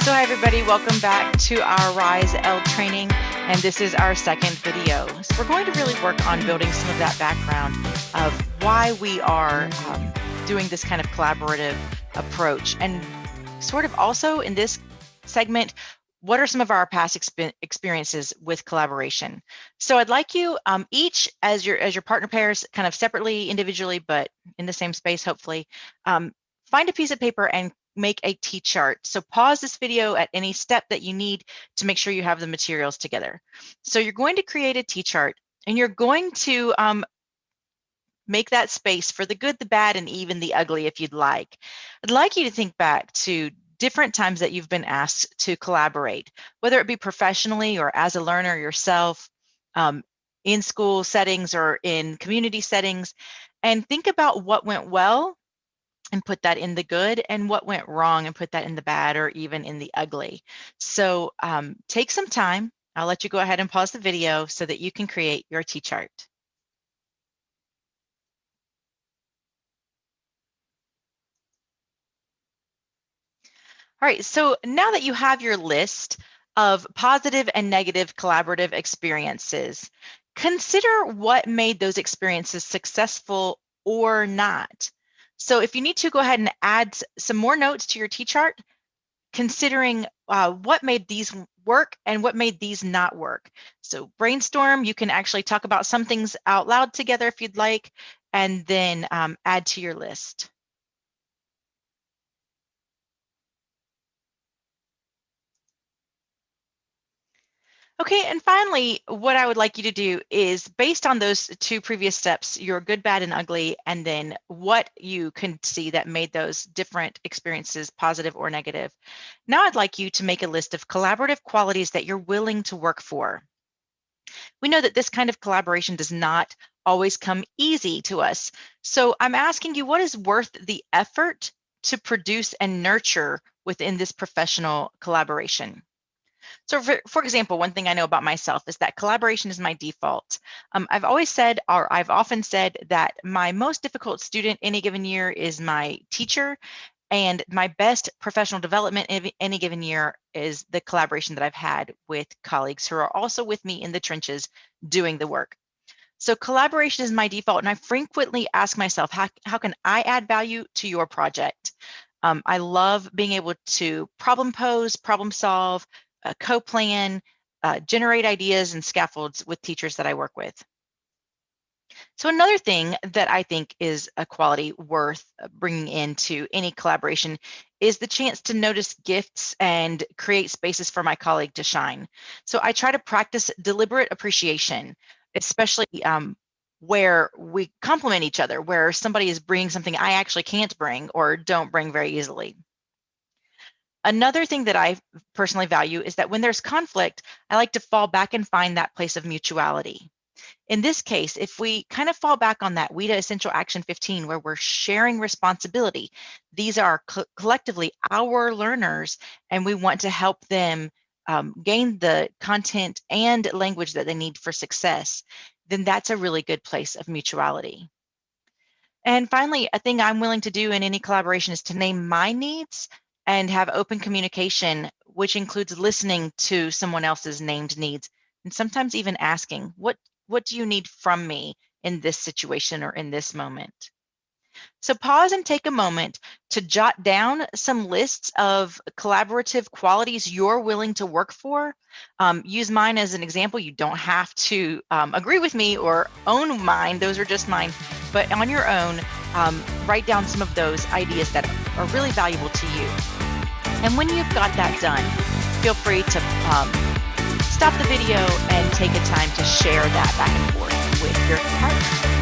So hi everybody, welcome back to our Rise L training, and this is our second video. So we're going to really work on building some of that background of why we are doing this kind of collaborative approach, and sort of also in this segment, what are some of our past experiences with collaboration. So I'd like you each as your partner pairs, kind of separately, individually, but in the same space, hopefully, find a piece of paper and make a T-chart. So pause this video at any step that you need to make sure you have the materials together. So you're going to create a T-chart, and you're going to make that space for the good, the bad, and even the ugly if you'd like. I'd like you to think back to different times that you've been asked to collaborate, whether it be professionally or as a learner yourself, in school settings or in community settings, and think about what went well and put that in the good, and what went wrong and put that in the bad or even in the ugly. So take some time. I'll let you go ahead and pause the video so that you can create your T-chart. All right, so now that you have your list of positive and negative collaborative experiences, consider what made those experiences successful or not. So if you need to, go ahead and add some more notes to your T-chart, considering what made these work and what made these not work. So brainstorm, you can actually talk about some things out loud together if you'd like, and then add to your list. Okay, and finally, what I would like you to do is, based on those two previous steps, your good, bad, and ugly, and then what you can see that made those different experiences positive or negative. Now I'd like you to make a list of collaborative qualities that you're willing to work for. We know that this kind of collaboration does not always come easy to us. So I'm asking you, what is worth the effort to produce and nurture within this professional collaboration? So for example, one thing I know about myself is that collaboration is my default. I've always said, or I've often said, that my most difficult student any given year is my teacher, and my best professional development any given year is the collaboration that I've had with colleagues who are also with me in the trenches doing the work. So collaboration is my default, and I frequently ask myself, how can I add value to your project? I love being able to problem pose, problem solve, co-plan, generate ideas and scaffolds with teachers that I work with. So another thing that I think is a quality worth bringing into any collaboration is the chance to notice gifts and create spaces for my colleague to shine. So I try to practice deliberate appreciation, especially where we complement each other, where somebody is bringing something I actually can't bring or don't bring very easily. Another thing that I personally value is that when there's conflict, I like to fall back and find that place of mutuality. In this case, if we kind of fall back on that WIDA Essential Action 15, where we're sharing responsibility, these are collectively our learners, and we want to help them gain the content and language that they need for success, then that's a really good place of mutuality. And finally, a thing I'm willing to do in any collaboration is to name my needs and have open communication, which includes listening to someone else's named needs, and sometimes even asking, what do you need from me in this situation or in this moment? So pause and take a moment to jot down some lists of collaborative qualities you're willing to work for. Use mine as an example. You don't have to agree with me or own mine. Those are just mine. But on your own, write down some of those ideas that are really valuable to you. And when you've got that done, feel free to stop the video and take a time to share that back and forth with your partner.